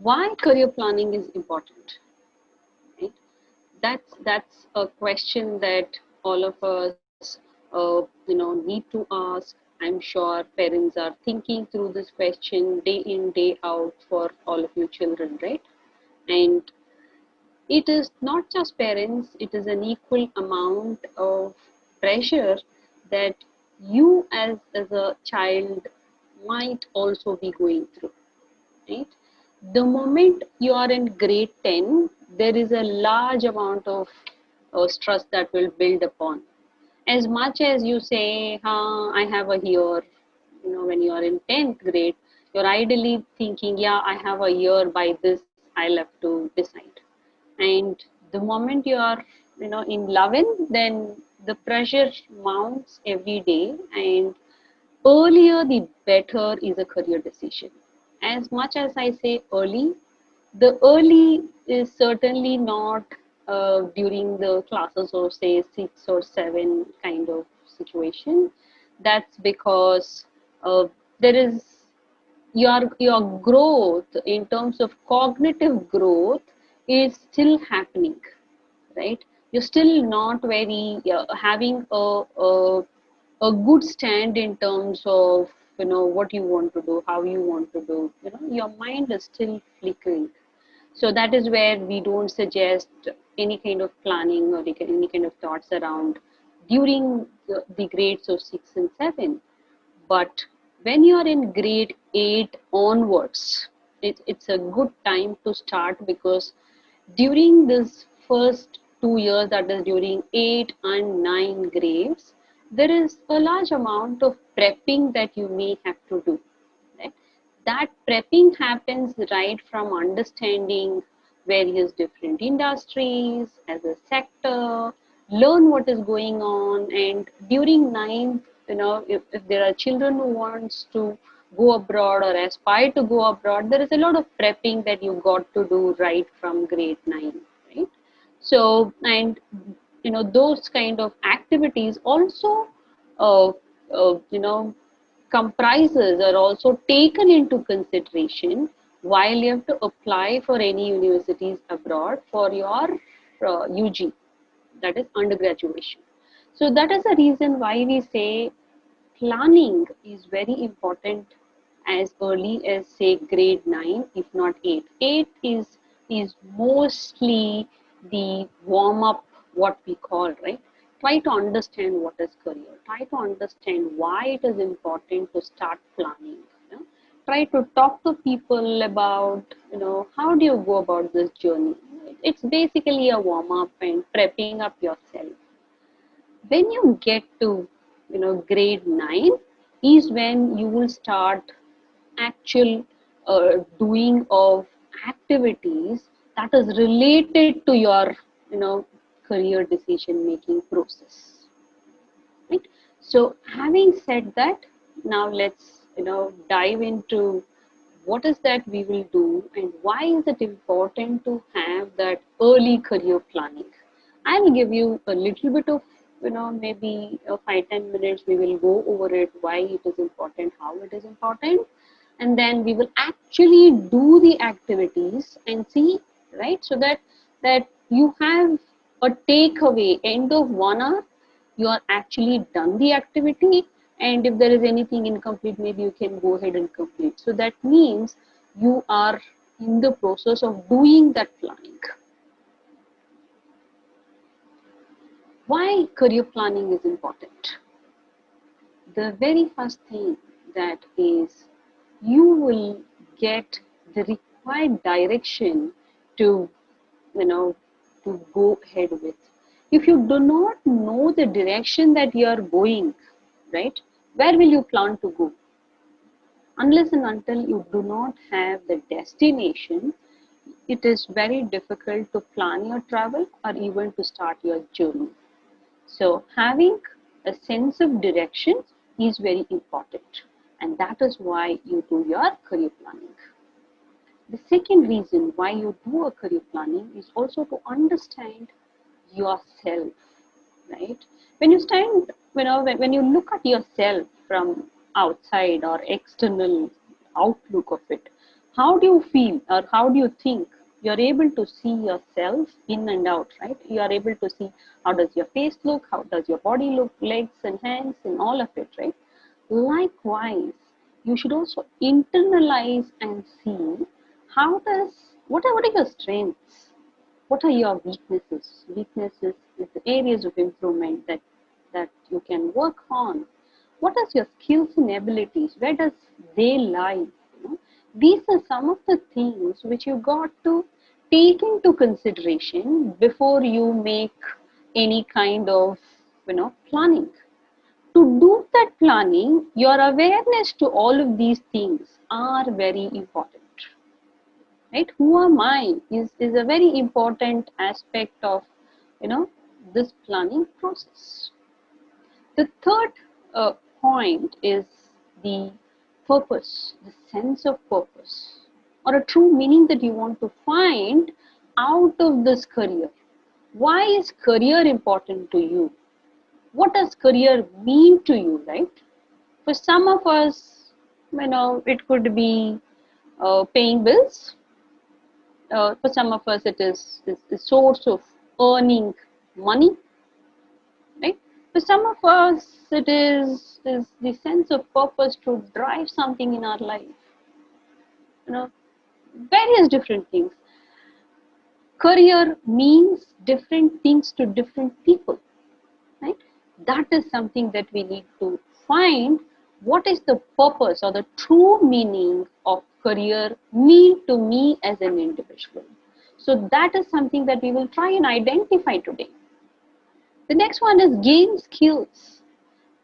Why career planning is important, right? That's a question that all of us, need to ask. I'm sure parents are thinking through this question day in, day out for all of you children, right? And it is not just parents, it is an equal amount of pressure that you as a child might also be going through, right? The moment you are in grade 10, there is a large amount of stress that will build upon. As much as you say, I have a year, when you are in 10th grade, you're ideally thinking, yeah, I have a year, by this I'll have to decide. And the moment you are, in 11, then the pressure mounts every day, and earlier the better is a career decision. As much as I say early, the early is certainly not during the classes of say 6 or 7 kind of situation. That's because there is your growth in terms of cognitive growth is still happening, right? You're still not very having a good stand in terms of what you want to do, how you want to do. Your mind is still flickering. So that is where we don't suggest any kind of planning or any kind of thoughts around during the grades of 6 and 7. But when you are in grade 8 onwards, it's a good time to start, because during this first 2 years, that is during 8 and 9 grades, there is a large amount of prepping that you may have to do. Right? That prepping happens right from understanding various different industries as a sector, learn what is going on. And during ninth, if there are children who wants to go abroad or aspire to go abroad, there is a lot of prepping that you got to do right from grade 9, right? So, and those kind of activities also uh, uh, you know comprises are also taken into consideration while you have to apply for any universities abroad for your UG, that is undergraduation. So that is the reason why we say planning is very important as early as say grade 9, if not 8. 8 is mostly the warm up, what we call, right? Try to understand what is career. Try to understand why it is important to start planning. Try to talk to people about, how do you go about this journey. It's basically a warm up and prepping up yourself. When you get to grade 9 is when you will start actual doing of activities that is related to your career decision making process, right? So having said that, now let's dive into what is that we will do and why is it important to have that early career planning. I'll give you a little bit of maybe 5-10 minutes. We will go over it, why it is important, how it is important, and then we will actually do the activities and see, right? So that you have a takeaway. End of 1 hour, you are actually done the activity, and if there is anything incomplete, maybe you can go ahead and complete. So that means you are in the process of doing that planning. Why career planning is important? The very first thing that is, you will get the required direction to to go ahead with. If you do not know the direction that you are going, right, where will you plan to go? Unless and until you do not have the destination, it is very difficult to plan your travel or even to start your journey. So having a sense of direction is very important, and that is why you do your career planning. The second reason why you do a career planning is also to understand yourself, right? When you stand, when you look at yourself from outside or external outlook of it, How do you feel, or how do you think you're able to see yourself in and out, right? You are able to see how does your face look, how does your body look, legs and hands and all of it, right? Likewise, you should also internalize and see how does, what are your strengths, what are your weaknesses. Weaknesses is the areas of improvement that you can work on. What are your skills and abilities, where does they lie, you know? These are some of the things which you got to take into consideration before you make any kind of, planning. To do that planning, your awareness to all of these things are very important, right? Who am I is a very important aspect of, you know this planning process. The third point is the purpose, the sense of purpose, or a true meaning that you want to find out of this career. Why is career important to you? What does career mean to you, right? For some of us, it could be paying bills. For some of us, it is the source of earning money, right? For some of us, it is the sense of purpose to drive something in our life. You know, various different things. Career means different things to different people, right? That is something that we need to find. What is the purpose or the true meaning of career mean to me as an individual? So that is something that we will try and identify today. The next one is gain skills.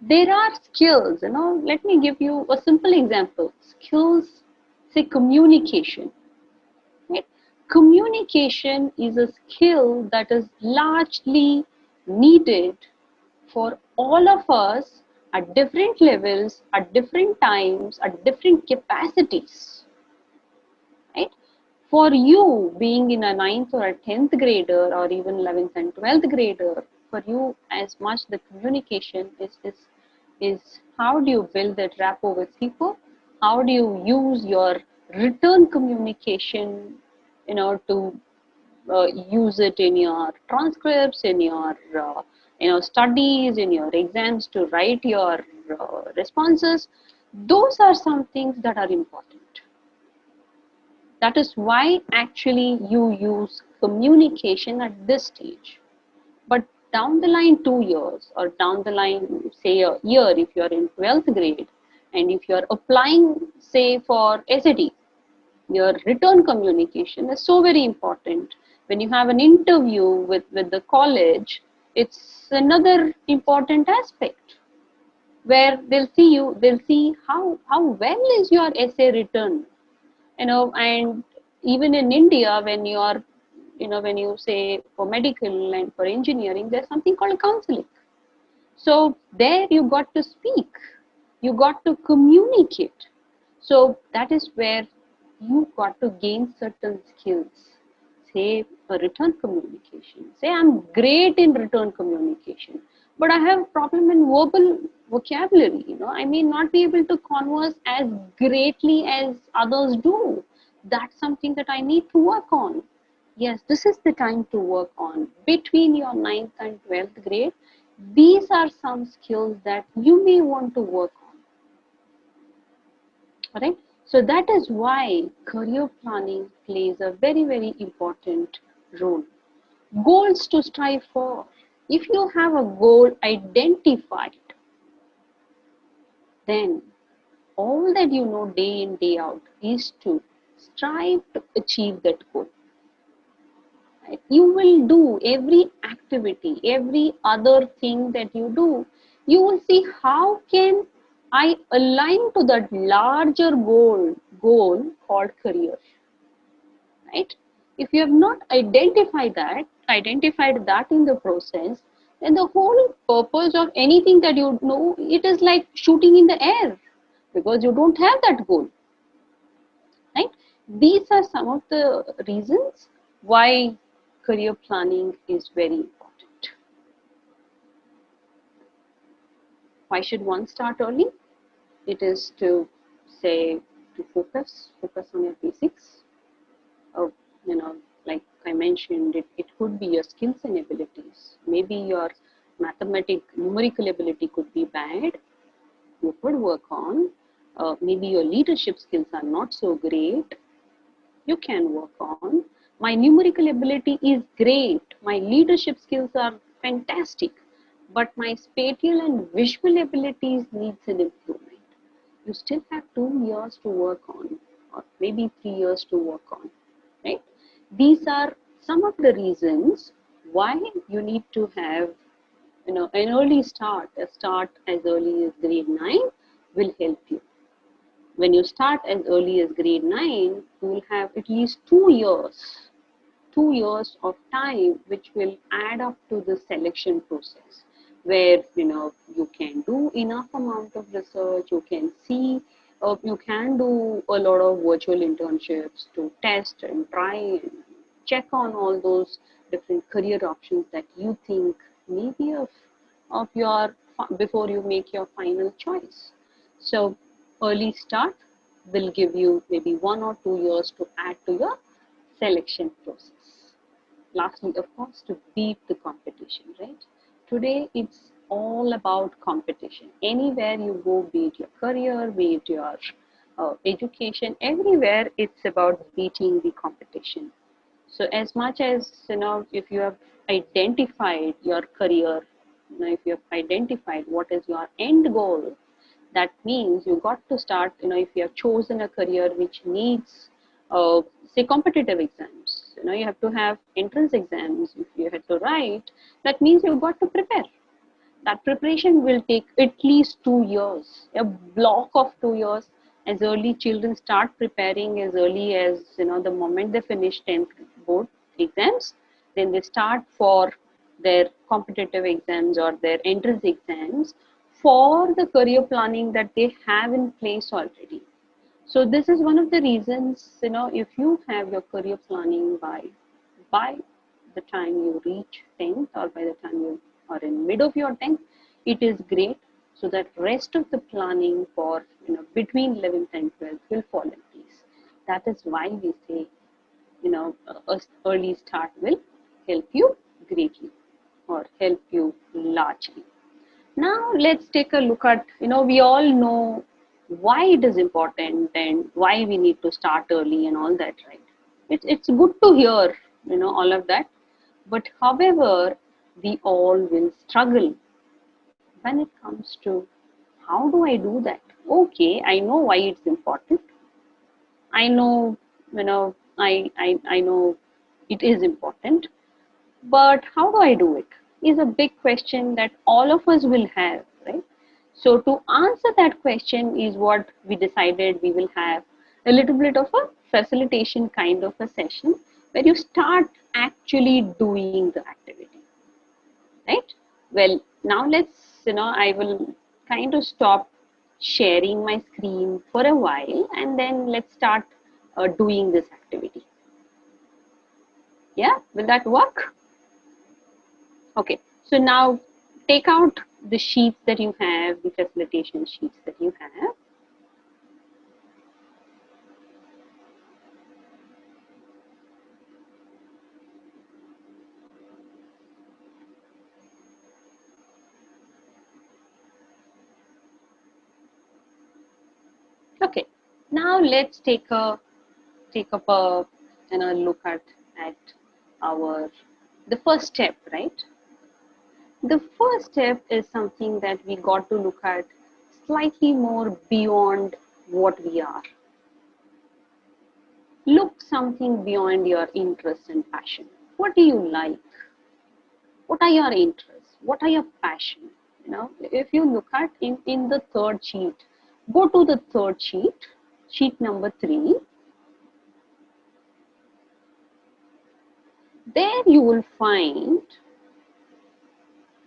There are skills, let me give you a simple example. Skills, say communication. Right? Communication is a skill that is largely needed for all of us at different levels, at different times, at different capacities. Right? For you being in a 9th or a 10th grader or even 11th and 12th grader, for you as much the communication is how do you build that rapport with people? How do you use your return communication, to use it in your transcripts, in your studies, in your exams to write your responses. Those are some things that are important. That is why actually you use communication at this stage. But down the line 2 years, or down the line say a year, if you are in 12th grade and if you are applying say for SAT, your return communication is so very important. When you have an interview with the college, it's another important aspect where they'll see how well is your essay written, and even in India, when you are, when you say for medical and for engineering, there's something called counseling. So there you got to speak, you got to communicate. So that is where you got to gain certain skills. Say a return communication. Say I'm great in return communication, but I have a problem in verbal vocabulary. I may not be able to converse as greatly as others do. That's something that I need to work on. Yes, this is the time to work on between your 9th and 12th grade. These are some skills that you may want to work on. Alright, so that is why career planning plays a very, very important role. Goals to strive for. If you have a goal identified, then all that you know day in, day out is to strive to achieve that goal. Right? You will do every activity, every other thing that you do. You will see how can I align to that larger goal called career. Right? If you have not identified that in the process, then the whole purpose of anything that you know, it is like shooting in the air because you don't have that goal. Right? These are some of the reasons why career planning is very important. Why should one start early? It is to say to focus on your basics. uh, like I mentioned, it could be your skills and abilities. Maybe your numerical ability could be bad, you could work on. Maybe your leadership skills are not so great, you can work on. My numerical ability is great, my leadership skills are fantastic, but my spatial and visual abilities needs an improvement. You still have 2 years to work on, or maybe 3 years to work on, right? These are some of the reasons why you need to have an early start. A start as early as grade 9 will help you. When you start as early as grade 9, you will have at least 2 years of time, which will add up to the selection process, where you can do enough amount of research, you can see, you can do a lot of virtual internships to test and try and check on all those different career options that you think may be of your, before you make your final choice. So early start will give you maybe 1 or 2 years to add to your selection process. Lastly, of course, to beat the competition, right? Today, it's all about competition. Anywhere you go, be it your career, be it your education, everywhere it's about beating the competition. So as much as, if you have identified your career, if you have identified what is your end goal, that means you got to start, if you have chosen a career which needs, say, competitive exams, you have to have entrance exams, if you had to write, that means you've got to prepare. That preparation will take at least 2 years, a block of 2 years. As early children start preparing as early as, the moment they finish 10th board exams, then they start for their competitive exams or their entrance exams for the career planning that they have in place already. So this is one of the reasons, if you have your career planning by the time you reach 10th, or by the time you are in mid of your 10th, it is great. So that rest of the planning for, between 11th and 12th will fall in place. That is why we say, a early start will help you greatly, or help you largely. Now let's take a look at, we all know why it is important and why we need to start early and all that, right? It's good to hear, all of that. But however, we all will struggle when it comes to, how do I do that? Okay, I know why it's important. I know, I know it is important, but how do I do it is a big question that all of us will have, right? So to answer that question is what we decided we will have a little bit of a facilitation kind of a session where you start actually doing the activity, right? Well, now I will kind of stop sharing my screen for a while, and then let's start doing this activity. Yeah, will that work? Okay, so now take out the sheets that you have, the facilitation sheets that you have. Okay, now let's take up a look at our the first step, right? The first step is something that we got to look at slightly more beyond what we are. Look something beyond your interest and passion. What do you like? What are your interests? What are your passion? If you look at in the third sheet, go to the third sheet, sheet number 3. There you will find,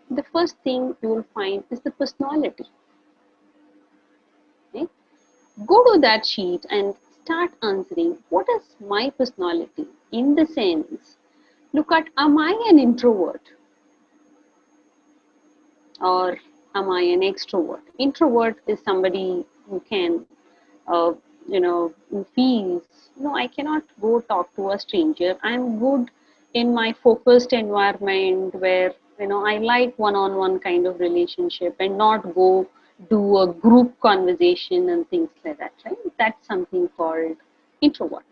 the first thing you will find is the personality. Okay? Go to that sheet and start answering, what is my personality? In the sense, look at, am I an introvert? Or am I an extrovert? Introvert is somebody who can who feels, I cannot go talk to a stranger. I'm good in my focused environment where, I like one-on-one kind of relationship and not go do a group conversation and things like that, right? That's something called introvert.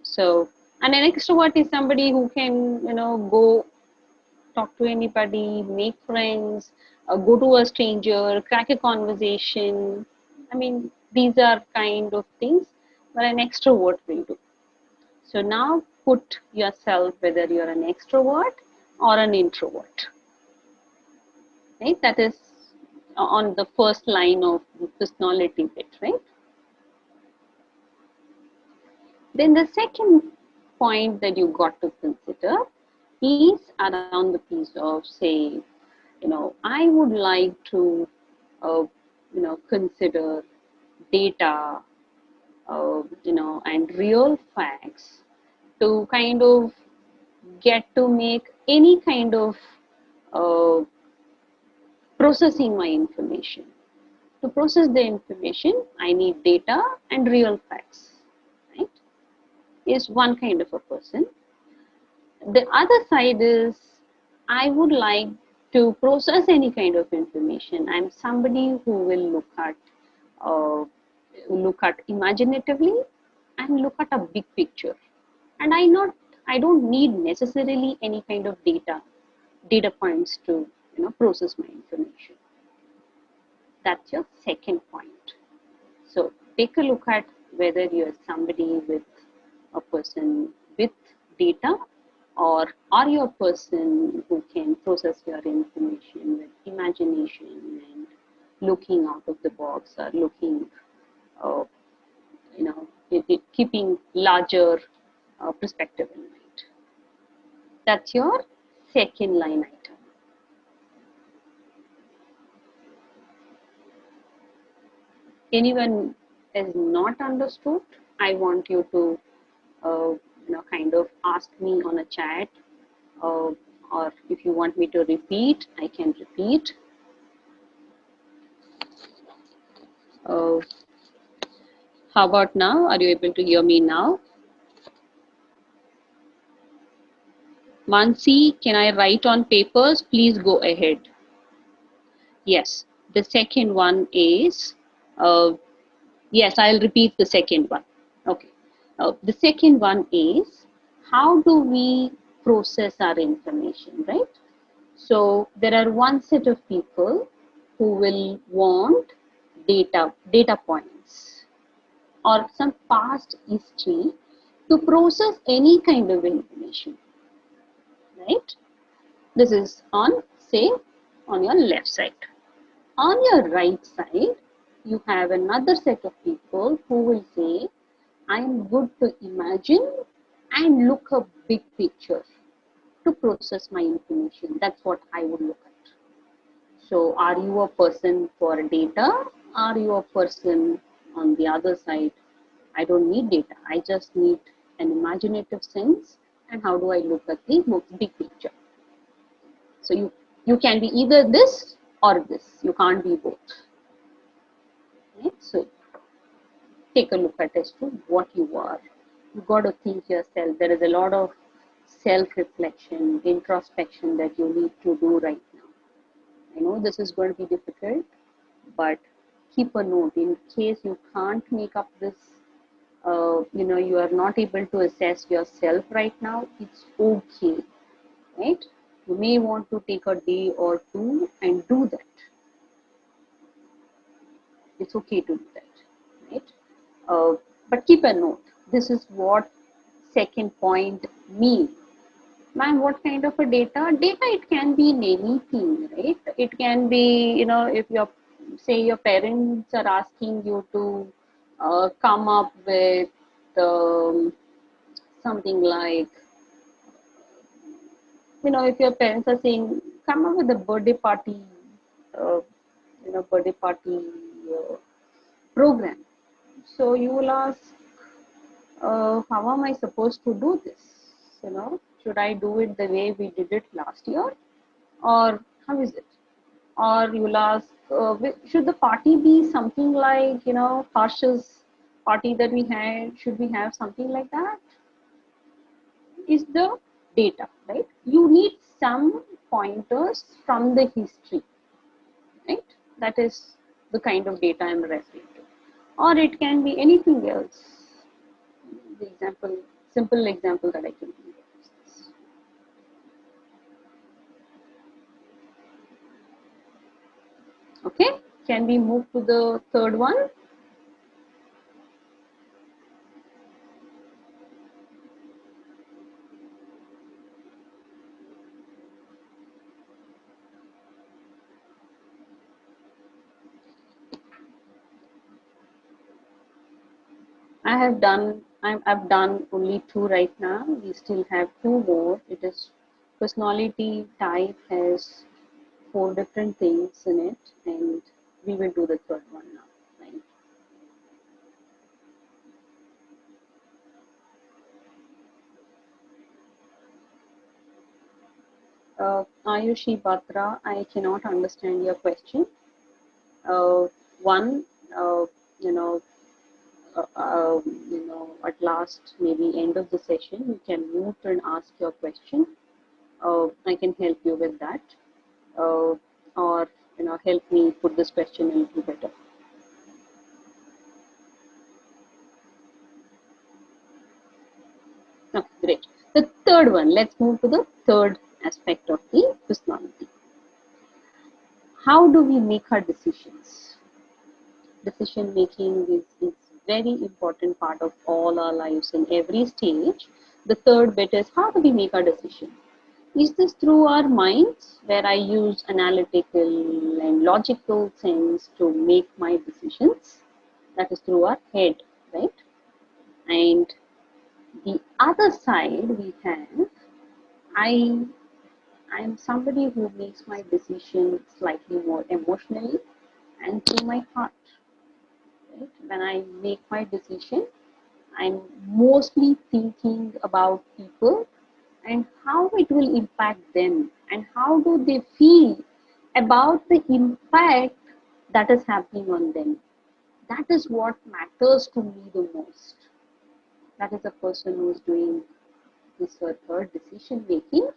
So, and an extrovert is somebody who can, go talk to anybody, make friends, go to a stranger, crack a conversation. I mean, these are kind of things that an extrovert will do. So now put yourself whether you're an extrovert or an introvert. Right? That is on the first line of the personality bit, right? Then the second point that you got to consider is around the piece of, say, I would like to, consider data, and real facts to kind of get to make any kind of uh, processing my information. To process the information, I need data and real facts, right? Is one kind of a person. The other side is I would like to process any kind of information. I'm somebody who will uh, look at imaginatively and look at a big picture. And I don't need necessarily any kind of data points to process my information. That's your second point. So take a look at whether you're somebody with a person with data, or are you a person who can process your information with imagination and looking out of the box, or looking, uh, keeping larger perspective in mind. That's your second line item. Anyone is not understood, I want you to kind of ask me on a chat, uh, or if you want me to repeat, I can repeat. Uh, how about now? Are you able to hear me now? Mansi, can I write on papers? Please go ahead. Yes, the second one is, yes, I'll repeat the second one. Okay. The second one is, how do we process our information, right? So there are one set of people who will want data points or some past history to process any kind of information, right? This is on, say, on your left side. On your right side, you have another set of people who will say, I am good to imagine and look a big picture to process my information. That's what I would look at. So are you a person for data? Are you a person on the other side? I don't need data. I just need an imaginative sense. And how do I look at the big picture? So you can be either this or this. You can't be both. Right? So take a look at as to what you are. You got to think yourself. There is a lot of self-reflection, introspection that you need to do right now. I know this is going to be difficult, but keep a note in case you can't make up this, you are not able to assess yourself right now, it's okay, right? You may want to take a day or two and do that. It's okay to do that, right? But keep a note. This is what second point means. Ma'am, what kind of a data? Data, it can be in anything, right? It can be, if your parents are asking you to come up with something like, if your parents are saying, come up with a uh, birthday party uh, program. So you will ask, how am I supposed to do this? Should I do it the way we did it last year, or how is it? Or you'll ask, should the party be something like, Harsh's party that we had, should we have something like that? Is the data, right? You need some pointers from the history, right? That is the kind of data I'm referring to. Or it can be anything else. The example, simple example that I can give is this. Okay, can we move to the third one? I've done only two right now. We still have two more. It is personality type has four different things in it, and we will do the third one now. Right? Ayushi Batra, I cannot understand your question. One, uh, you know, at last, maybe end of the session, you can mute and ask your question. I can help you with that, or help me put this question a little better. Okay, great. The third one. Let's move to the third aspect of the personality. How do we make our decisions? Decision making is very important part of all our lives in every stage. The third bit is how do we make our decision? Is this through our minds, where I use analytical and logical things to make my decisions? That is through our head, right? And the other side we have, I'm somebody who makes my decision slightly more emotionally and through my heart. Right? When I make my decision, I'm mostly thinking about people and how it will impact them and how do they feel about the impact that is happening on them. That is what matters to me the most. That is a person who is doing his or her decision making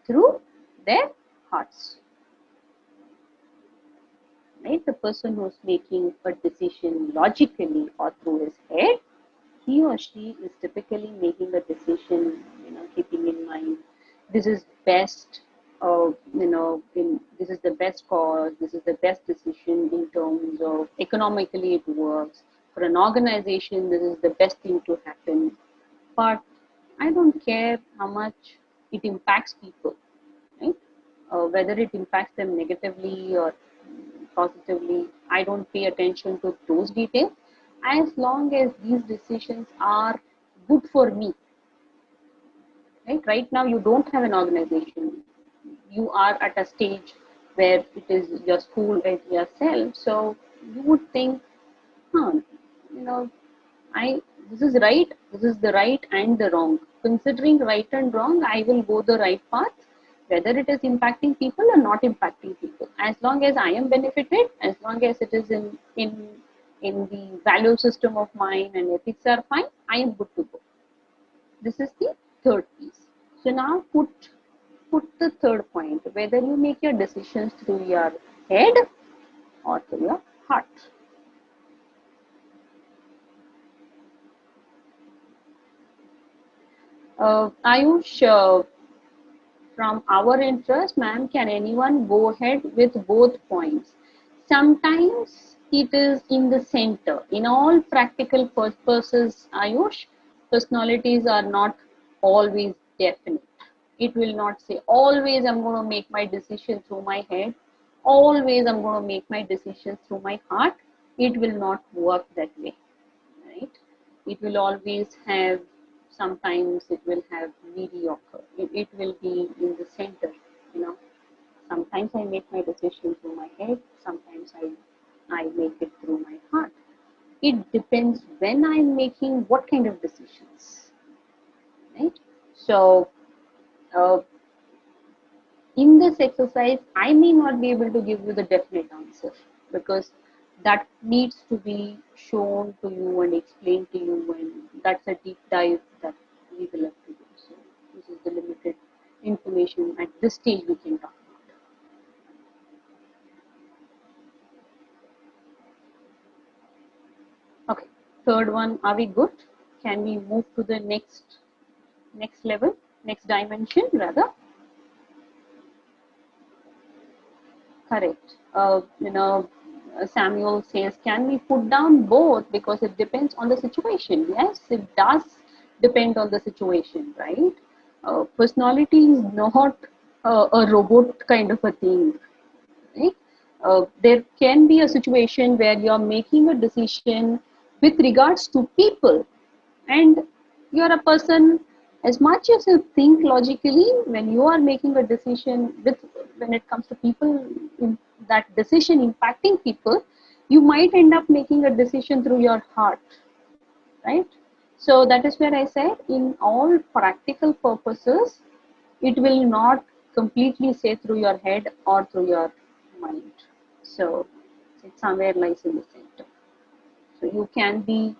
through their hearts. Right? The person who is making a decision logically or through his head, he or she is typically making a decision, keeping in mind this is best, this is the best cause, this is the best decision in terms of economically it works. For an organization, this is the best thing to happen. But I don't care how much it impacts people, right? Whether it impacts them negatively or positively, I don't pay attention to those details as long as these decisions are good for me. Right now, you don't have an organization. You are at a stage where it is your school and yourself. So you would think, huh, you know, I this is right, this is the right and the wrong. Considering right and wrong, I will go the right path, whether it is impacting people or not impacting people. As long as I am benefited, as long as it is in the value system of mine and ethics are fine, I am good to go. This is the third piece. So now put the third point, whether you make your decisions through your head or through your heart. Ayush, from our interest, ma'am, can anyone go ahead with both points? Sometimes it is in the center. In all practical purposes, Ayush, personalities are not always definite. It will not say, always I'm going to make my decision through my head, always I'm going to make my decisions through my heart. It will not work that way, right? It will always have, sometimes it will have mediocre. It will be in the center, you know. Sometimes I make my decision through my head, sometimes I make it through my heart. It depends when I'm making what kind of decisions, right? So, uh, in this exercise, I may not be able to give you the definite answer because that needs to be shown to you and explained to you, and that's a deep dive that we will have to do. So this is the limited information at this stage we can talk about. Okay, third one, are we good? Can we move to the next level, next dimension rather? Correct. Samuel says, can we put down both because it depends on the situation? Yes, it does depend on the situation, right? Personality is not a robot kind of a thing, right? There can be a situation where you're making a decision with regards to people, and you're a person, as much as you think logically, when you are making a decision with, when it comes to people, in that decision impacting people, you might end up making a decision through your heart, right? So that is where I said, in all practical purposes, it will not completely say through your head or through your mind. So it somewhere lies in the center. So you can be,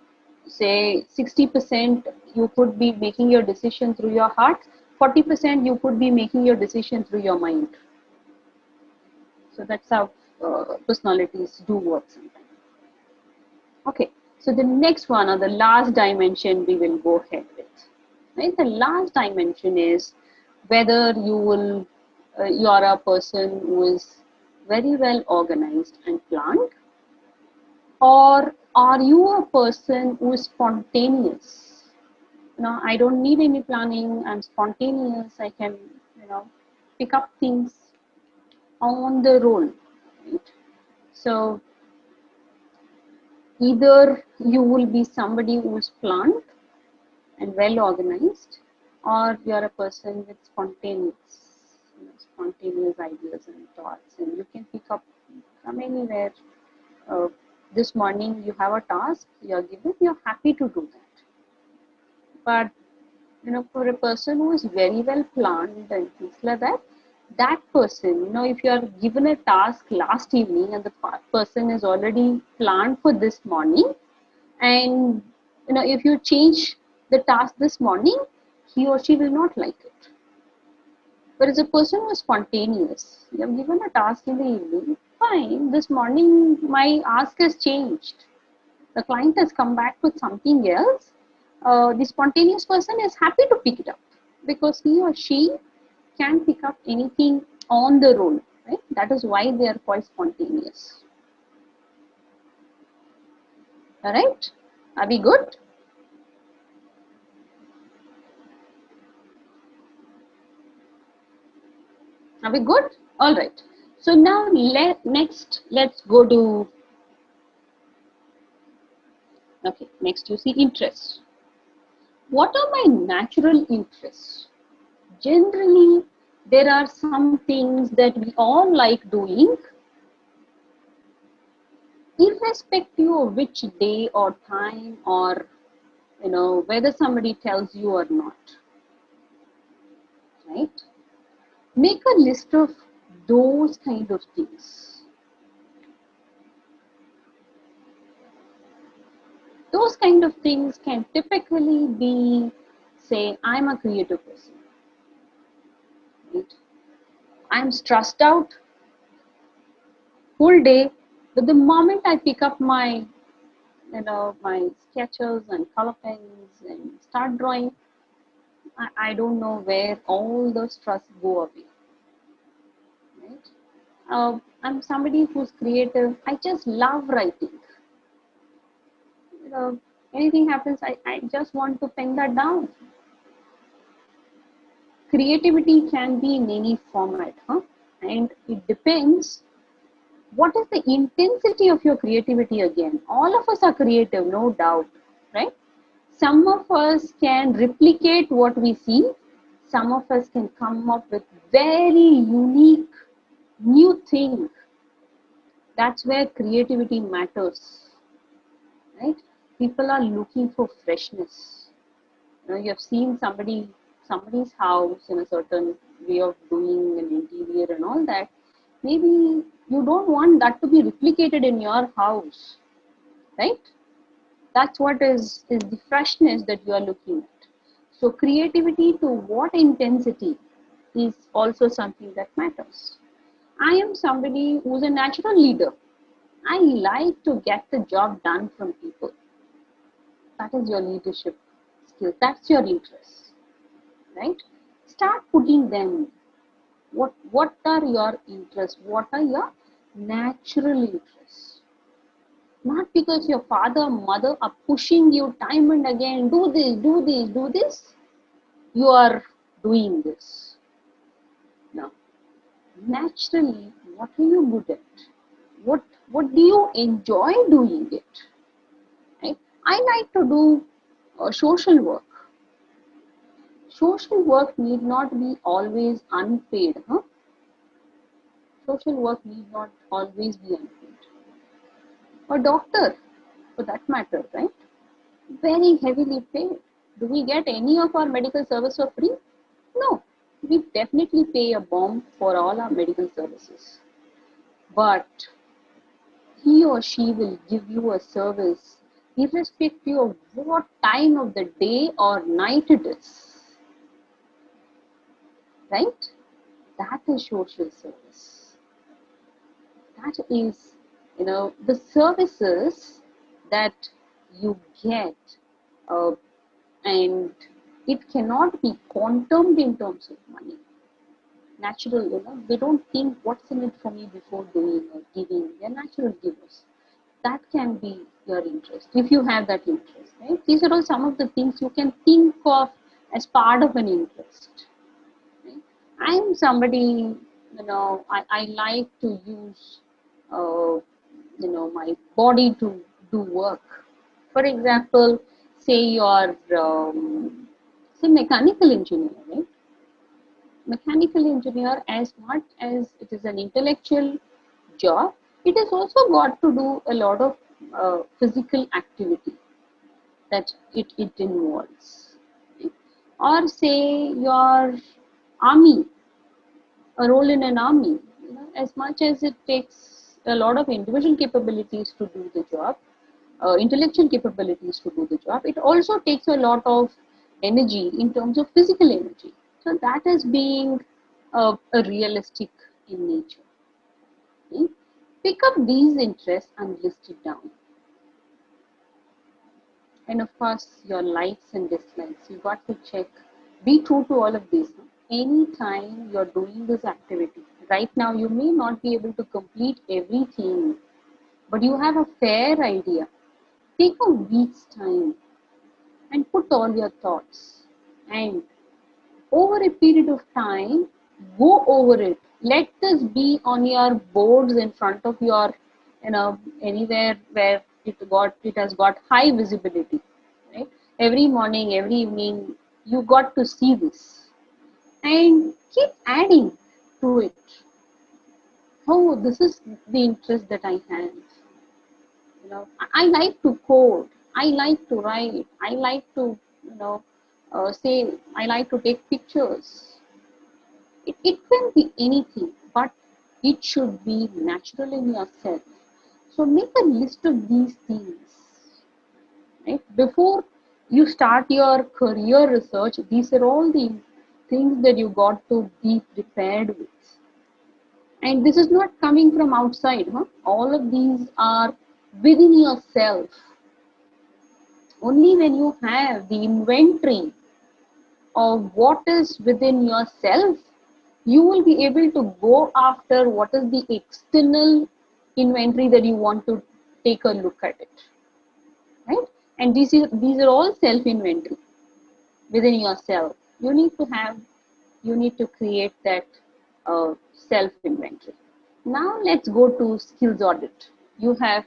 say, 60% you could be making your decision through your heart, 40% you could be making your decision through your mind. So that's how personalities do work sometimes. Okay, so the next one, or the last dimension we will go ahead with. Right? The last dimension is whether you are a person who is very well organized and planned, or are you a person who is spontaneous? I don't need any planning. I'm spontaneous. I can, pick up things on the roll. Right? So either you will be somebody who is planned and well organized, or you're a person with spontaneous ideas and thoughts, and you can pick up from anywhere. Uh, this morning you have a task you're given, you're happy to do that. But for a person who is very well planned and things like that, that person, if you are given a task last evening and the person is already planned for this morning, and if you change the task this morning, he or she will not like it. Whereas a person who is spontaneous, you have given a task in the evening, fine, this morning my ask has changed. The client has come back with something else. The spontaneous person is happy to pick it up because he or she can pick up anything on the roll. Right? That is why they are called spontaneous. All right? Are we good? Are we good? All right. So now next let's go to, okay, next you see interests. What are my natural interests? Generally, there are some things that we all like doing, irrespective of which day or time, or whether somebody tells you or not, right? Make a list of those kind of things. Those kind of things can typically be, say, I'm a creative person, right? I'm stressed out whole day, but the moment I pick up my my sketches and color pens and start drawing, I don't know where all the stress go away, right? I'm somebody who's creative. I just love writing. Anything happens, I just want to pen that down. Creativity can be in any format, and it depends what is the intensity of your creativity. Again, all of us are creative, no doubt, right? Some of us can replicate what we see. Some of us can come up with very unique new thing. That's where creativity matters, right? People are looking for freshness. You have seen somebody's house in a certain way of doing an interior and all that. Maybe you don't want that to be replicated in your house, right? That's what is the freshness that you are looking at. So creativity to what intensity is also something that matters. I am somebody who's a natural leader. I like to get the job done from people. That is your leadership skill. That's your interest, right? Start putting them. What are your interests? What are your natural interests? Not because your father or mother are pushing you time and again, do this, do this, do this. You are doing this. No. Naturally, what are you good at? What do you enjoy doing it? Right? I like to do social work. Social work need not be always unpaid. Huh? Social work need not always be unpaid. A doctor, for that matter, right? Very heavily paid. Do we get any of our medical service for free? No. We definitely pay a bomb for all our medical services. But he or she will give you a service irrespective of what time of the day or night it is. Right? That is social service. That is, the services that you get, uh, and it cannot be quantumed in terms of money. Natural, they don't think what's in it for me before doing or giving. They're natural givers. That can be your interest if you have that interest, right? These are all some of the things you can think of as part of an interest. Right? I'm somebody, I like to use, my body to do work. For example, say you're, say mechanical engineer, right? Mechanical engineer, as much as it is an intellectual job, it has also got to do a lot of physical activity that it involves. Right? Or say your army, a role in an army, as much as it takes a lot of individual capabilities to do the job, intellectual capabilities to do the job, it also takes a lot of energy in terms of physical energy. So that is being a realistic in nature. Okay? Pick up these interests and list it down. And of course, your likes and dislikes. You got to check. Be true to all of these. Anytime you're doing this activity, right now you may not be able to complete everything, but you have a fair idea. Take a week's time and put all your thoughts. And over a period of time, go over it. Let this be on your boards in front of your, anywhere where it has got high visibility. Right? Every morning, every evening, you got to see this. And keep adding to it. Oh, this is the interest that I have. I like to code. I like to write. I like to, say, I like to take pictures. It can be anything, but it should be natural in yourself. So make a list of these things. Right? Before you start your career research, these are all the things that you got to be prepared with. And this is not coming from outside. Huh? All of these are within yourself. Only when you have the inventory of what is within yourself, you will be able to go after what is the external inventory that you want to take a look at it. Right? And these are all self-inventory within yourself. You need to create that self-inventory. Now let's go to skills audit. You have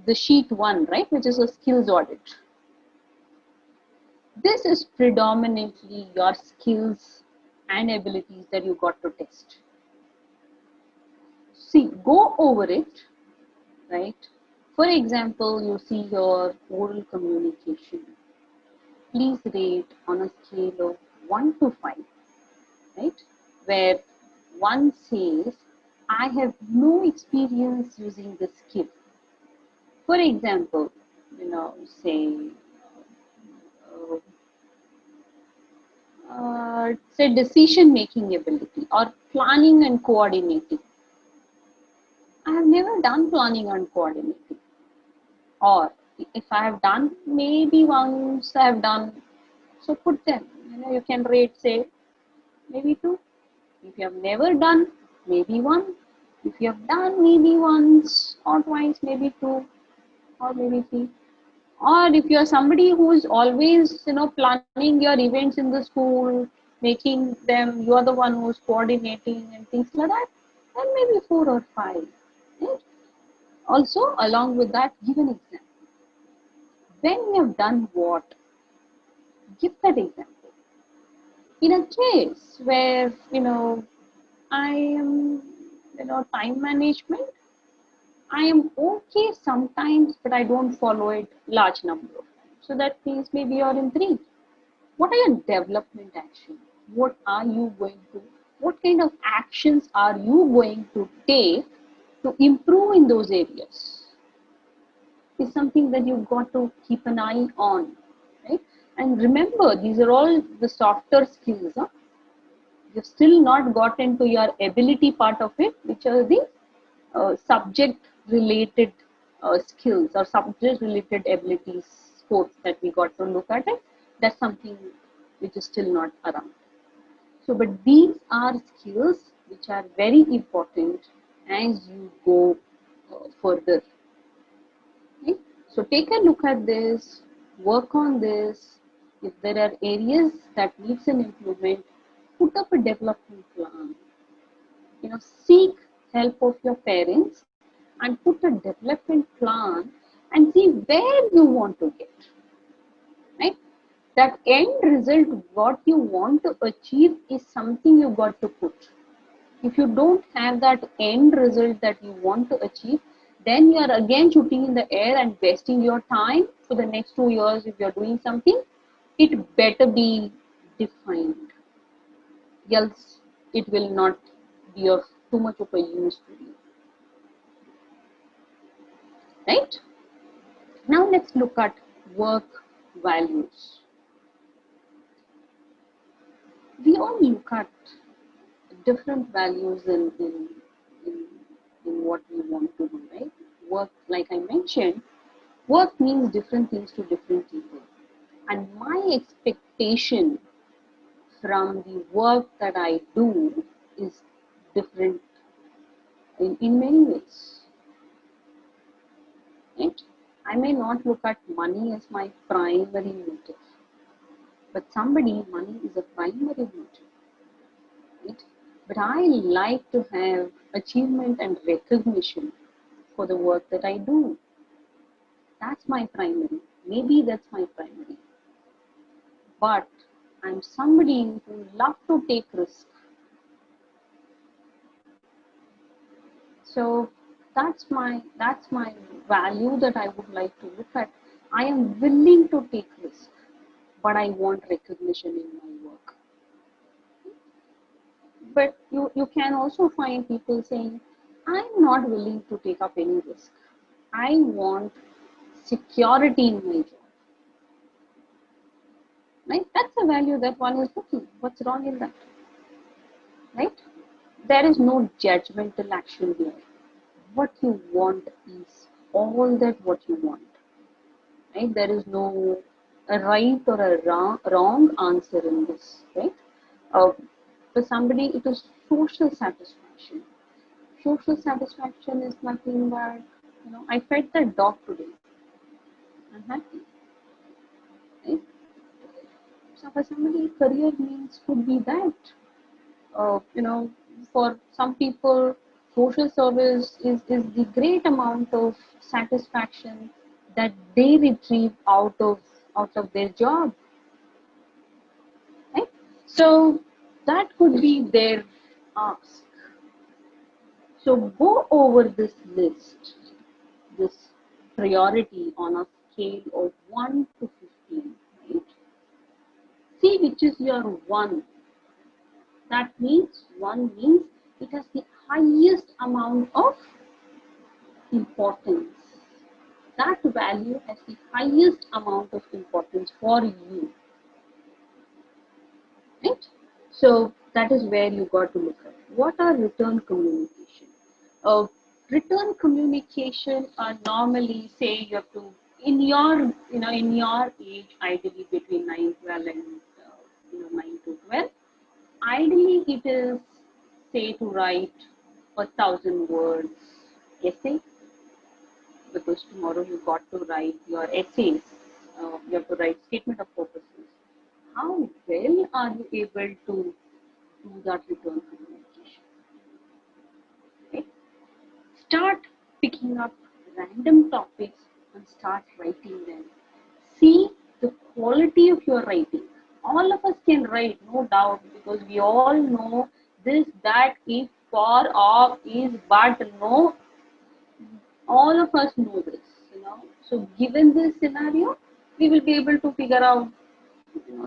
the sheet 1, right, which is a skills audit. This is predominantly your skills and abilities that you got to test. See, go over it, right? For example, you see your oral communication. Please rate on a scale of 1 to 5, right? Where 1 says I have no experience using the skill. For example, say, say decision making ability or planning and coordinating. I have never done planning and coordinating. Or if I have done, maybe once I have done, so put them. You can rate, say, maybe 2. If you have never done, maybe 1. If you have done, maybe once or twice, maybe 2 or maybe 3. Or if you are somebody who is always, planning your events in the school, making them, you are the one who is coordinating and things like that, then maybe 4 or 5. Right? Also, along with that, give an example. When you have done what, give that example. In a case where, I am, time management, I am okay sometimes, but I don't follow it large number of times. So that means maybe you're in 3. What are your development actions? What are you going to, what kind of actions are you going to take to improve in those areas? Is something that you've got to keep an eye on, right? And remember, these are all the softer skills. Huh? You've still not gotten to your ability part of it, which are the subject related skills or subject related abilities sports that we got to look at it. That's something which is still not around. So, but these are skills which are very important as you go further. Right? So take a look at this, work on this. If there are areas that needs an improvement, put up a development plan. Seek help of your parents and put a development plan and see where you want to get. Right? That end result, what you want to achieve is something you got to put. If you don't have that end result that you want to achieve, then you are again shooting in the air and wasting your time for the next 2 years. If you're doing something, it better be defined, else it will not be of too much of a use to you. Right? Now let's look at work values. We all look at different values in what we want to do, right? Work, like I mentioned, work means different things to different people. And my expectation from the work that I do is different in many ways. Right? I may not look at money as my primary motive, but somebody, money is a primary motive. Right? But I like to have achievement and recognition for the work that I do. That's my primary. Maybe that's my primary. But I'm somebody who love to take risks. So that's my value that I would like to look at. I am willing to take risks, but I want recognition in my work. But you can also find people saying, I'm not willing to take up any risk. I want security in my job. Right? That's a value that one is looking. What's wrong in that? Right? There is no judgmental action here. What you want is all that what you want. Right? There is no a right or a wrong answer in this. Right? For somebody, it is social satisfaction. Social satisfaction is nothing but, I fed that dog today. I'm happy. Right? So for somebody, career means could be that. For some people, social service is the great amount of satisfaction that they retrieve out of their job. Right? So that could be their ask. So go over this list, this priority on a scale of 1 to 15. Right? See which is your 1. That means 1 means it has the highest amount of importance. That value has the highest amount of importance for you, right? So that is where you got to look at. What are return communication? Uh, Return communication are normally, say you have to, in your, in your age, ideally between 9 12 and 9 to 12, ideally it is, say, to write 1,000 words essay, because tomorrow you got to write your essays, you have to write statement of purposes. How well are you able to do that return communication? Okay? Start picking up random topics and start writing them. See the quality of your writing. All of us can write, no doubt, because we all know this, that, if, for, of, is, but, no. All of us know this. So given this scenario, we will be able to figure out,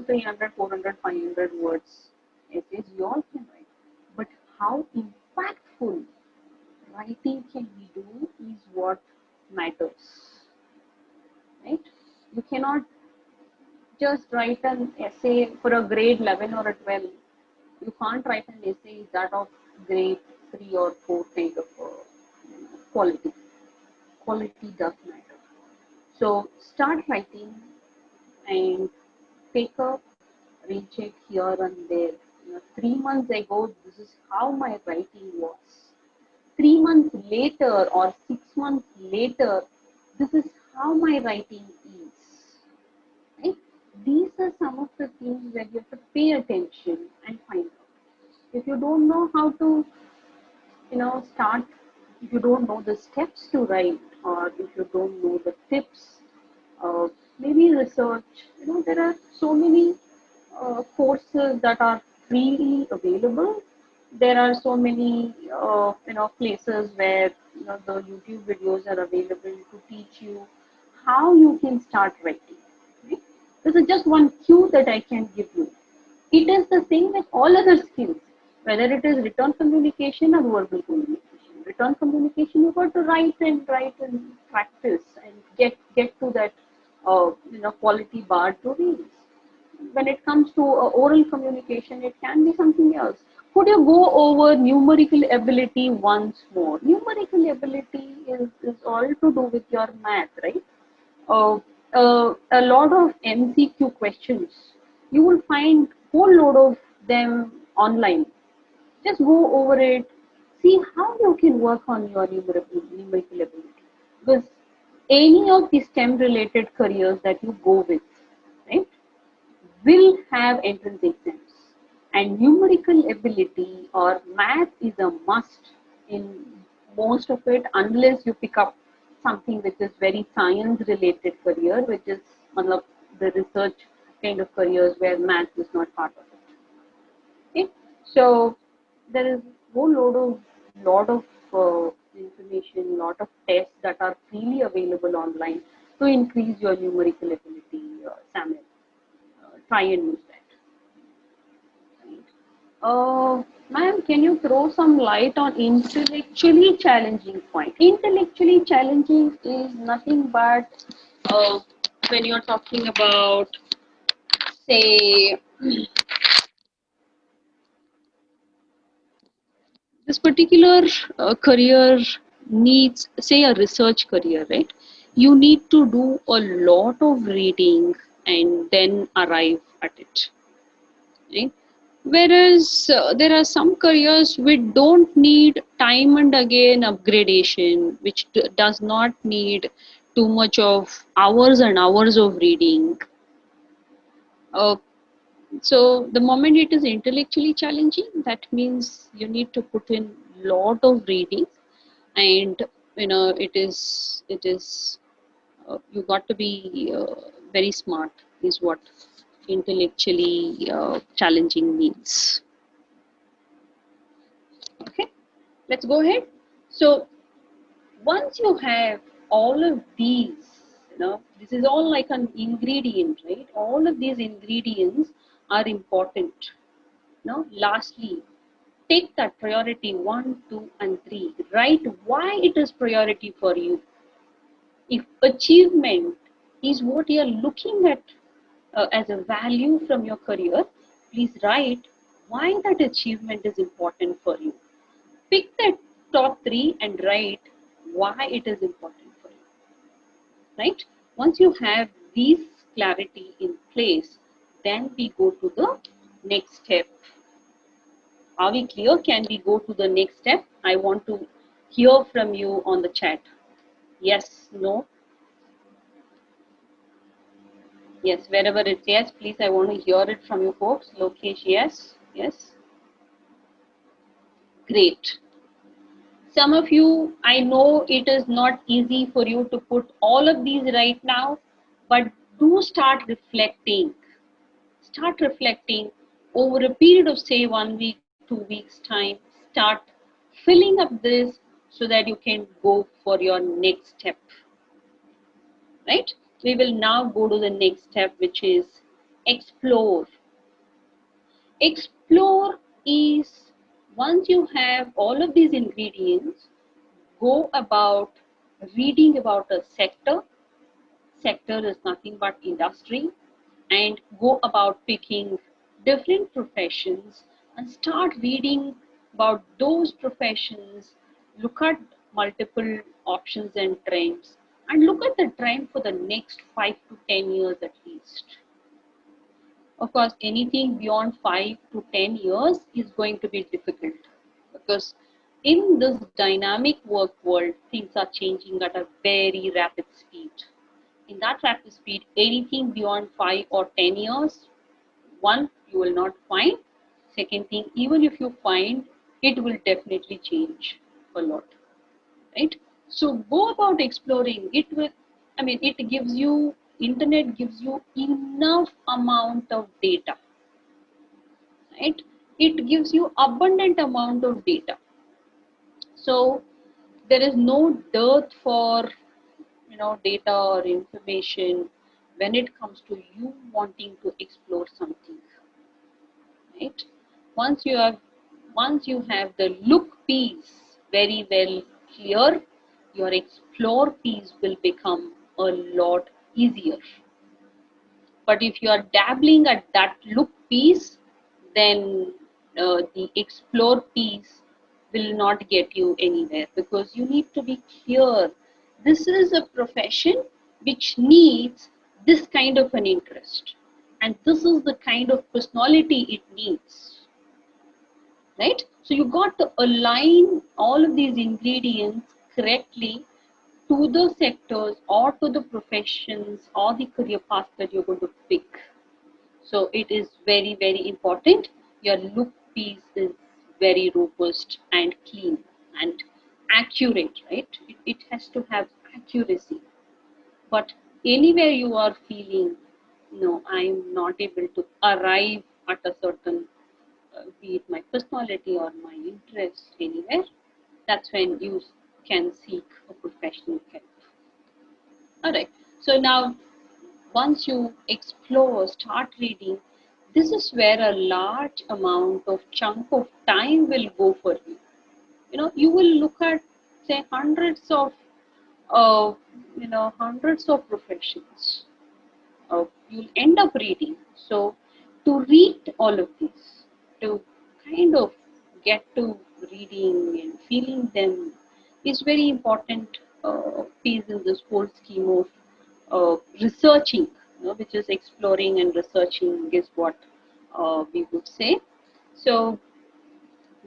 300, 400, 500 words essays we all can write. But how impactful writing can we do is what matters, right? You cannot just write an essay for a grade 11 or a 12. You can't write an essay that of grade 3 or 4 kind of quality. Quality does matter. So start writing and take a recheck here and there. 3 months ago, this is how my writing was. 3 months later or 6 months later, this is how my writing is. Right? These are some of the things that you have to pay attention and find out. If you don't know how to, start, if you don't know the steps to write, or if you don't know the tips, maybe research. There are so many courses that are freely available. There are so many places where the YouTube videos are available to teach you how you can start writing. Right? This is just one cue that I can give you. It is the same with all other skills, whether it is written communication or verbal communication. Written communication, you got to write and practice and get to that quality bar to read. When it comes to oral communication, it can be something else. Could you go over numerical ability once more? Numerical ability is all to do with your math, right? A lot of MCQ questions, you will find whole load of them online. Just go over it, see how you can work on your numerical ability. Because any of the STEM related careers that you go with, right, will have entrance exams. And numerical ability or math is a must in most of it, unless you pick up something which is very science related career, which is one of the research kind of careers where math is not part of it. Okay? So there is a whole lot of information, lot of tests that are freely available online to increase your numerical ability, Samuel. Try and use that. Ma'am, can you throw some light on intellectually challenging point? Intellectually challenging is nothing but when you're talking about, say, this particular career needs, say, a research career, right? You need to do a lot of reading and then arrive at it, right? Whereas there are some careers which don't need time and again upgradation, which does not need too much of hours and hours of reading. Uh, so the moment it is intellectually challenging, that means you need to put in lot of reading, and it is you got to be very smart is what intellectually challenging means. Okay, let's go ahead. So once you have all of these, this is all like an ingredient, right? All of these ingredients are important. Lastly, take that priority 1, 2, and 3. Write why it is priority for you. If achievement is what you are looking at as a value from your career, please write why that achievement is important for you. Pick that top 3 and write why it is important for you. Right? Once you have these clarity in place, then we go to the next step. Are we clear? Can we go to the next step? I want to hear from you on the chat. Yes, no? Yes, wherever it's yes, please, I want to hear it from you folks. Lokesh, yes, yes. Great. Some of you, I know it is not easy for you to put all of these right now, but do start reflecting. Start reflecting over a period of say 1 week, 2 weeks time. Start filling up this so that you can go for your next step. Right? We will now go to the next step, which is explore. Explore is once you have all of these ingredients, go about reading about a sector. Sector is nothing but industry, and go about picking different professions and start reading about those professions. Look at multiple options and trends, and look at the trend for the next 5 to 10 years at least. Of course, anything beyond 5 to 10 years is going to be difficult, because in this dynamic work world, things are changing at a very rapid speed. In that rapid speed, anything beyond 5 or 10 years, one, you will not find. Second thing, even if you find, it will definitely change a lot, right? So go about exploring it with, it gives you, internet gives you enough amount of data, right? It gives you abundant amount of data. So there is no dearth for data or information when it comes to you wanting to explore something, right? Once you have the look piece very well clear, your explore piece will become a lot easier. But if you are dabbling at that look piece, then the explore piece will not get you anywhere, because you need to be clear. This is a profession which needs this kind of an interest, and this is the kind of personality it needs, right? So you got to align all of these ingredients correctly to the sectors or to the professions or the career path that you're going to pick. So it is very, very important. Your look piece is very robust and clean and accurate, right? It has to have accuracy. But anywhere you are feeling, no, I'm not able to arrive at a certain, be it my personality or my interest anywhere, that's when you can seek a professional help. All right. So now, once you explore, start reading, this is where a large amount of chunk of time will go for you. You will look at, say, hundreds of professions. You'll end up reading. So to read all of these, to kind of get to reading and feeling them, is very important piece in this whole scheme of researching, which is exploring and researching is what we would say. So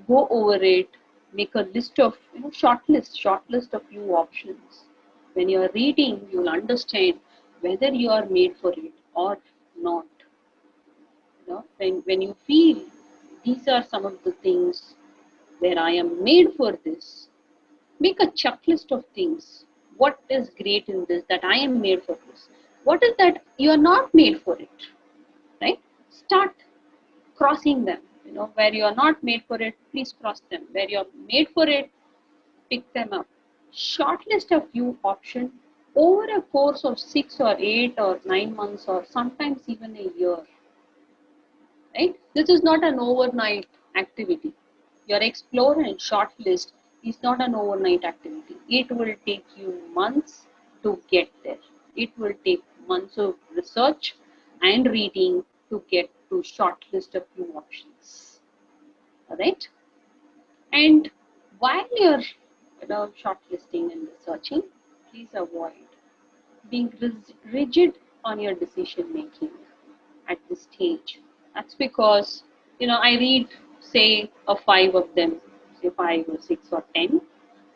go over it, make a list of, short list of few options. When you are reading, you'll understand whether you are made for it or not. When you feel these are some of the things where I am made for this, make a checklist of things. What is great in this that I am made for this? What is that you are not made for it? Right? Start crossing them. Where you are not made for it, please cross them. Where you are made for it, pick them up. Shortlist a few options over a course of 6 or 8 or 9 months, or sometimes even a year. Right? This is not an overnight activity. Your explore and shortlist is not an overnight activity. It will take you months to get there. It will take months of research and reading to get to shortlist a few options. All right. And while you're shortlisting and researching, please avoid being rigid on your decision making at this stage. That's because, I read, say, a five of them, say five or six or 10,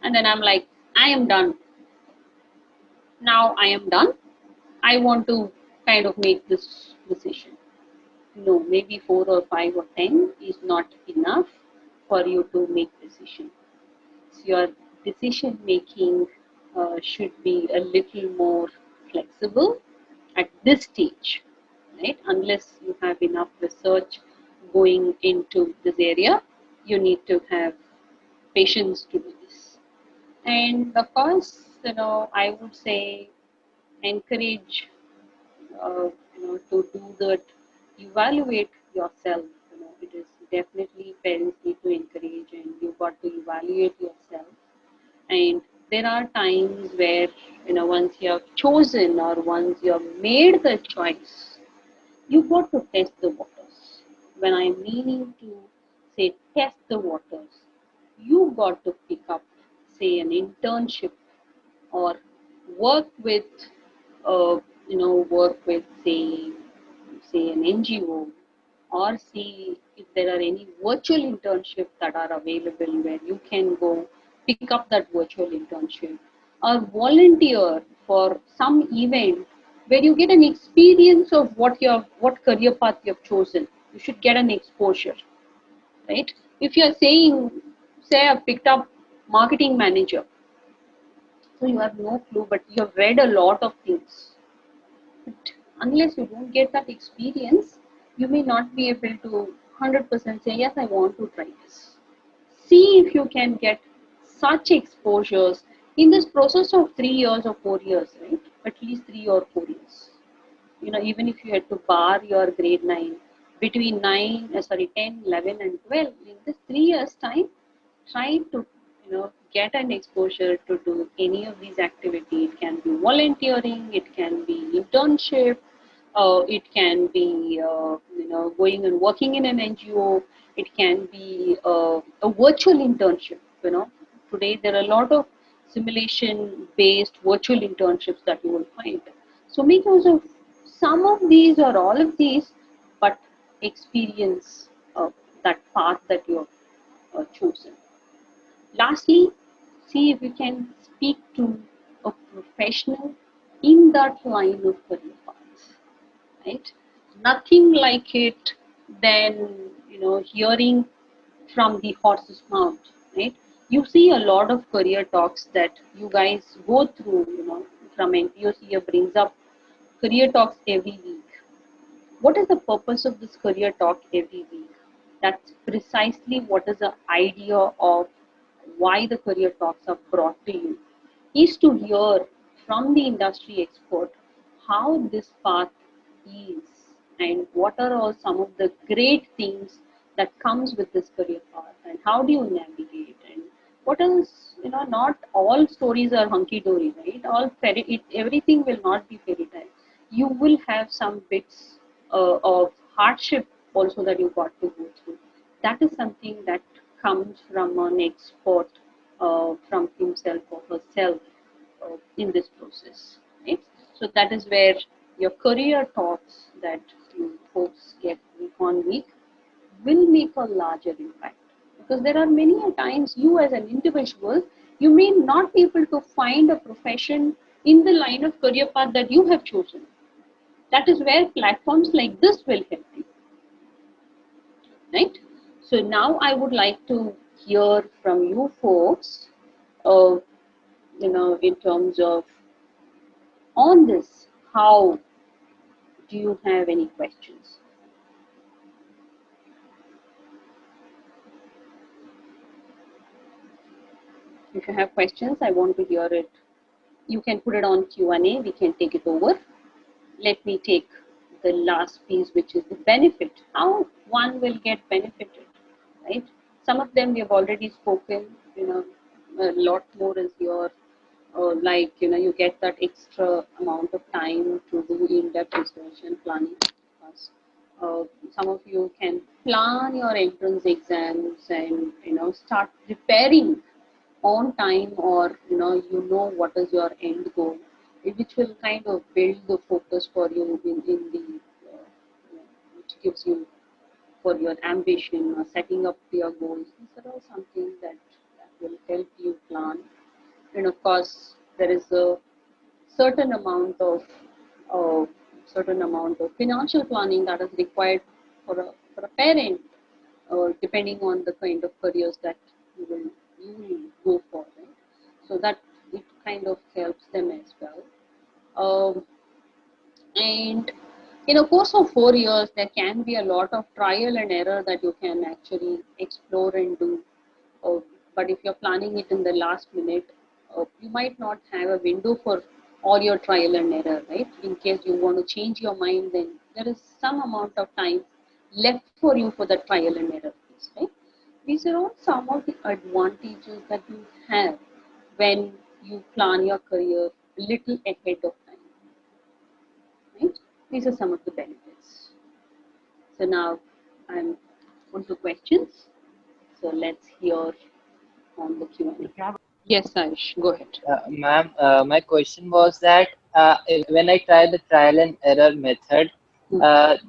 and then I'm like, I am done. Now I am done. I want to kind of make this decision. No, maybe four or five or 10 is not enough for you to make decision. So your decision making should be a little more flexible at this stage, right? Unless you have enough research going into this area, you need to have patience to do this. And of course, I would say encourage, to do that, evaluate yourself. It is definitely parents need to encourage, and you've got to evaluate yourself. And there are times where, once you have chosen or once you have made the choice, you got to test the waters. When I'm meaning to say test the waters, you got to pick up, say, an internship or work with, work with, say an NGO, or see if there are any virtual internships that are available where you can go pick up that virtual internship, or volunteer for some event where you get an experience of what career path you have chosen. You should get an exposure, right? If you are saying, say, I picked up marketing manager, so you have no clue, but you have read a lot of things. But unless you don't get that experience, you may not be able to 100% say, yes, I want to try this. See if you can get such exposures in this process of 3 years or 4 years, right? At least 3 or 4 years. Even if you had to bar your grade 9, between 10, 11, and 12, in this 3 years time, try to get an exposure to do any of these activities. It can be volunteering, it can be internship, it can be going and working in an NGO, it can be a virtual internship. Today there are a lot of simulation based virtual internships that you will find. So make use of some of these or all of these, but experience that path that you have chosen. Lastly, see if you can speak to a professional in that line of career path, right? Nothing like it than hearing from the horse's mouth, right? You see a lot of career talks that you guys go through, from NPOCA brings up career talks every week. What is the purpose of this career talk every week? That's precisely what is the idea of why the career talks are brought to you, is to hear from the industry expert how this path is and what are all some of the great things that comes with this career path, and how do you navigate, and what else. Not all stories are hunky-dory, right? Everything will not be fairy tale. You will have some bits of hardship also that you got to go through. That is something that comes from an expert, from himself or herself, in this process, right? So that is where your career talks that you folks get week on week will make a larger impact, because there are many a times you as an individual, you may not be able to find a profession in the line of career path that you have chosen. That is where platforms like this will help you, right? So now I would like to hear from you folks, uh, in terms of on this, how do you have any questions? If you have questions, I want to hear it. You can put it on Q&A, we can take it over. Let me take the last piece, which is the benefit, how one will get benefited, right? Some of them we have already spoken, a lot more is your, like, you get that extra amount of time to do in-depth research and planning. Because, some of you can plan your entrance exams and, start preparing on time, or, what is your end goal, which will kind of build the focus for you in the, which gives you for your ambition or setting up your goals. These are all something that will help you plan. And of course, there is a certain amount of uh, financial planning that is required for a parent, depending on the kind of careers that you will go for, right? So that it kind of helps them as well. And in a course of 4 years, there can be a lot of trial and error that you can actually explore and do. Uh, but if you're planning it in the last minute, you might not have a window for all your trial and error, right? In case you want to change your mind, then there is some amount of time left for you for the trial and error piece, right? These are all some of the advantages that you have when you plan your career a little ahead of time, right? These are some of the benefits. So now I'm on to questions. So let's hear on the Q&A. Yes, Aish, go ahead. Ma'am, my question was that when I try the trial and error method,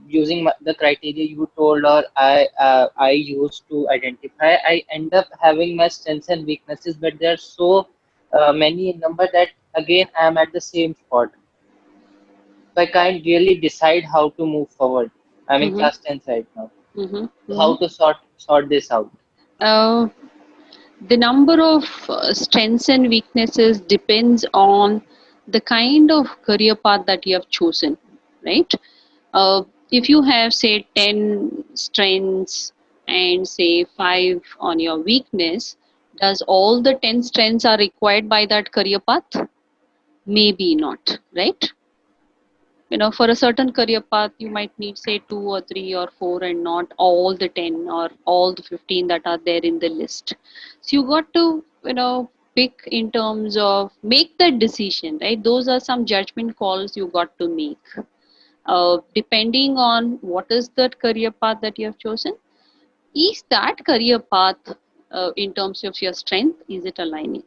using the criteria you told or I used to identify, I end up having my strengths and weaknesses, but there are so many in number that again I am at the same spot. So I can't really decide how to move forward. I'm in Mm-hmm. class 10th right now. Mm-hmm. So how Mm-hmm. to sort this out? Uh, the number of strengths and weaknesses depends on the kind of career path that you have chosen, right? If you have, say, 10 strengths and say 5 on your weakness, does all the 10 strengths are required by that career path? Maybe not, right? For a certain career path you might need, say, 2 or 3 or 4, and not all the 10 or all the 15 that are there in the list. So you got to pick in terms of make that decision, right? Those are some judgment calls you got to make, depending on what is that career path that you have chosen. Is that career path, in terms of your strength, is it aligning?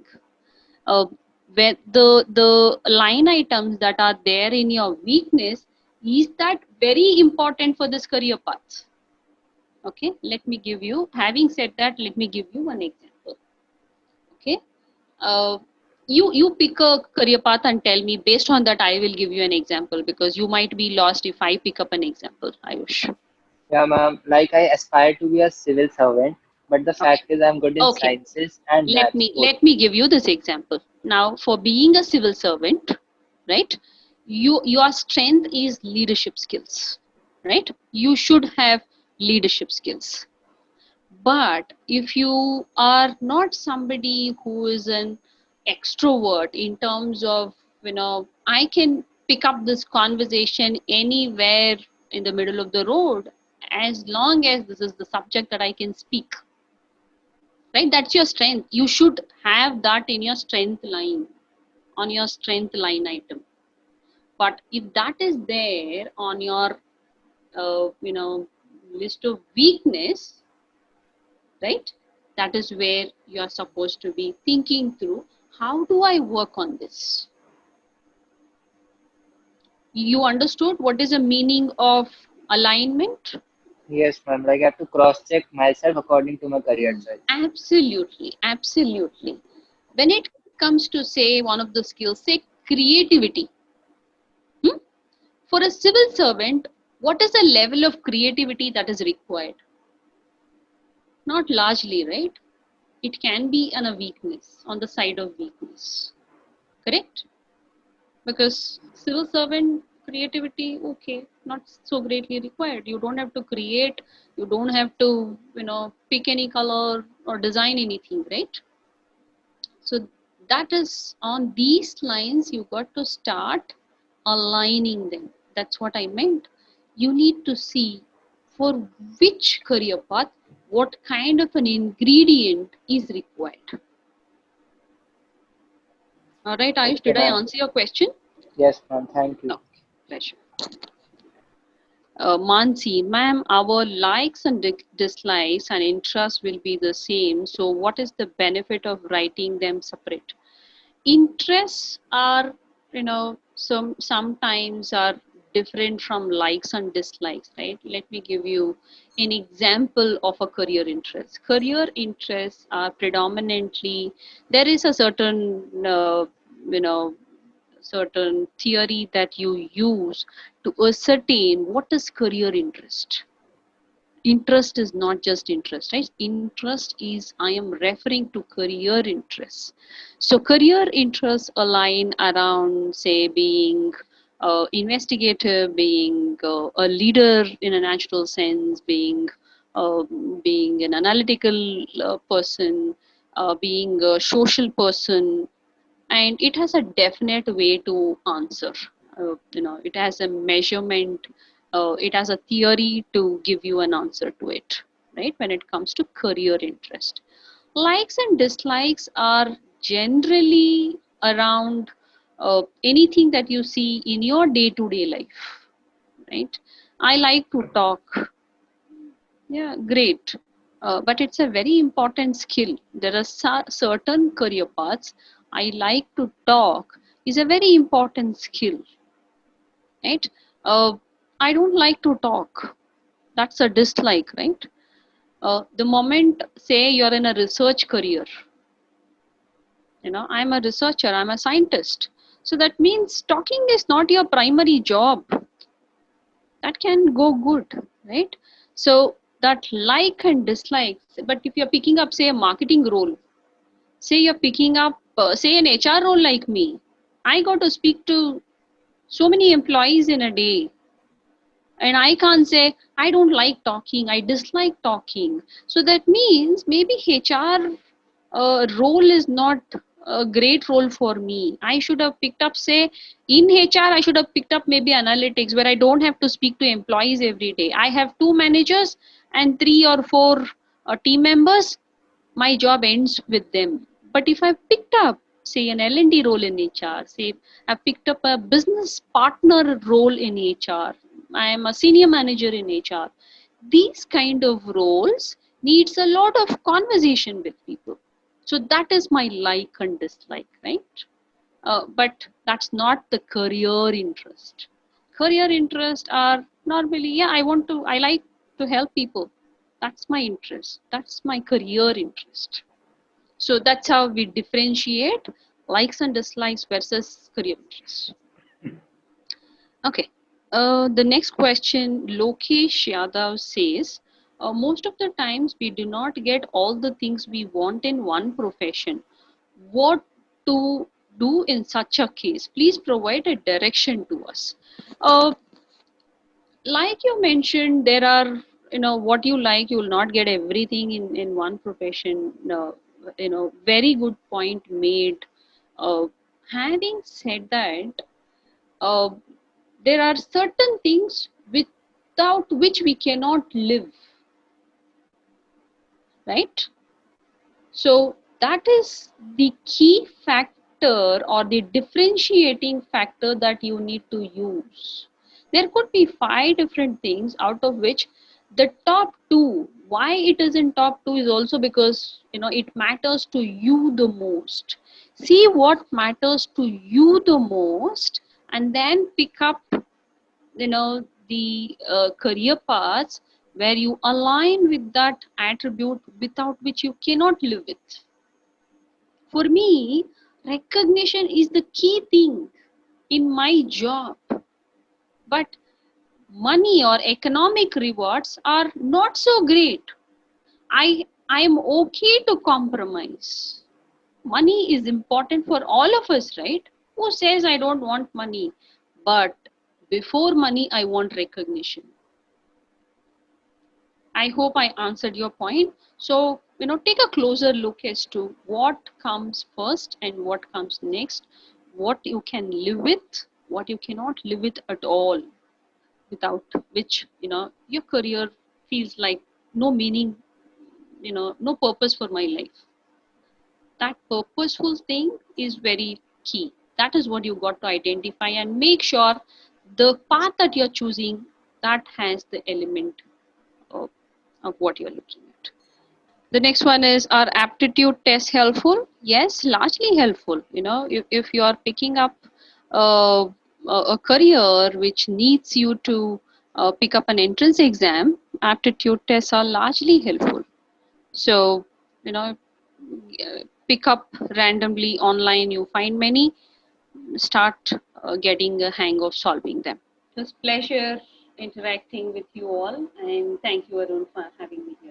uh, where the line items that are there in your weakness, is that very important for this career path? Okay, let me give you, having said that, let me give you one example. Okay, uh, you pick a career path and tell me. Based on that, I will give you an example, because you might be lost if I pick up an example, Ayush. Yeah, ma'am. Like I aspire to be a civil servant, but the Okay. fact is I'm good in Okay, sciences and let maths me both. let me give you this example. Now, for being a civil servant, right, your strength is leadership skills, right? You should have leadership skills. But if you are not somebody who is an extrovert, in terms of, I can pick up this conversation anywhere in the middle of the road, as long as this is the subject that I can speak, right? That's your strength. You should have that in your strength line, on your strength line item. But if that is there on your uh, you know list of weakness, right, that is where you are supposed to be thinking through, how do I work on this? You understood what is the meaning of alignment? Yes, ma'am. Like I have to cross-check myself according to my career choice. Absolutely, absolutely. When it comes to, say, one of the skills, say creativity, for a civil servant, what is the level of creativity that is required? Not largely, right? It can be a weakness, on the side of weakness, correct? Because civil servant creativity, okay, not so greatly required. You don't have to create, you don't have to, pick any color or design anything, right? So that is on these lines, you got to start aligning them. That's what I meant. You need to see for which career path what kind of an ingredient is required. All right, Ayush, Okay, did I ma'am. answer your question? Yes, ma'am. Thank you. Okay, pleasure. Mansi, ma'am, our likes and dislikes and interests will be the same. So, what is the benefit of writing them separate? Interests are, sometimes are different from likes and dislikes, right? Let me give you an example of a career interest. Career interests are predominantly, there is a certain you know certain theory that you use to ascertain what is career interest. Interest is not just interest, right? Interest is, I am referring to career interests. So career interests align around, say, being investigative, being a leader in a natural sense, uh, being an analytical person, being a social person, and it has a definite way to answer. It has a measurement, it has a theory to give you an answer to it, right? When it comes to career interest, likes and dislikes are generally around anything that you see in your day-to-day life, right? I like to talk. Yeah, great. But it's a very important skill. There are certain career paths. I like to talk is a very important skill, right? Uh, I don't like to talk. That's a dislike, right? The moment, say, you're in a research career, I'm a researcher, I'm a scientist. So that means talking is not your primary job. That can go good, right? So that like and dislikes, but if you're picking up, say, a marketing role, say you're picking up, say, an HR role like me, I got to speak to so many employees in a day, and I can't say I don't like talking, I dislike talking. So that means maybe HR role is not a great role for me. I should have picked up, say, in HR I should have picked up maybe analytics, where I don't have to speak to employees every day. I have two managers and three or four team members. My job ends with them. But if I've picked up, say, an L&D role in HR, say I've picked up a business partner role in HR, I am a senior manager in HR, these kind of roles needs a lot of conversation with people. So that is my like and dislike, right? But that's not the career interest. Career interests are normally, yeah, I like to help people. That's my interest. That's my career interest. So that's how we differentiate likes and dislikes versus career interests. Okay. The next question, Lokesh Yadav says, most of the times we do not get all the things we want in one profession. What to do in such a case? Please provide a direction to us. Uh, like you mentioned, there are, what you like, you will not get everything in one profession. Very good point made. Having said that, uh, there are certain things without which we cannot live, right? So that is the key factor or the differentiating factor that you need to use. There could be five different things, out of which the top two, why it is in top two is also because it matters to you the most. See what matters to you the most, and then pick up the career paths where you align with that attribute without which you cannot live with. For me, recognition is the key thing in my job, but money or economic rewards are not so great. I am okay to compromise. Money is important for all of us, right? Who says I don't want money? But before money, I want recognition. I hope I answered your point. So, take a closer look as to what comes first and what comes next, what you can live with, what you cannot live with at all, without which, your career feels like no meaning no purpose for my life. That purposeful thing is very key. That is what you got to identify and make sure the path that you're choosing, that has the element of, of what you're looking at. The next one is, are aptitude tests helpful? Yes, largely helpful. If you are picking up uh, a career which needs you to pick up an entrance exam, aptitude tests are largely helpful. So, you know, pick up randomly online, you find many, start getting a hang of solving them. It was pleasure interacting with you all, and thank you, Arun, for having me here.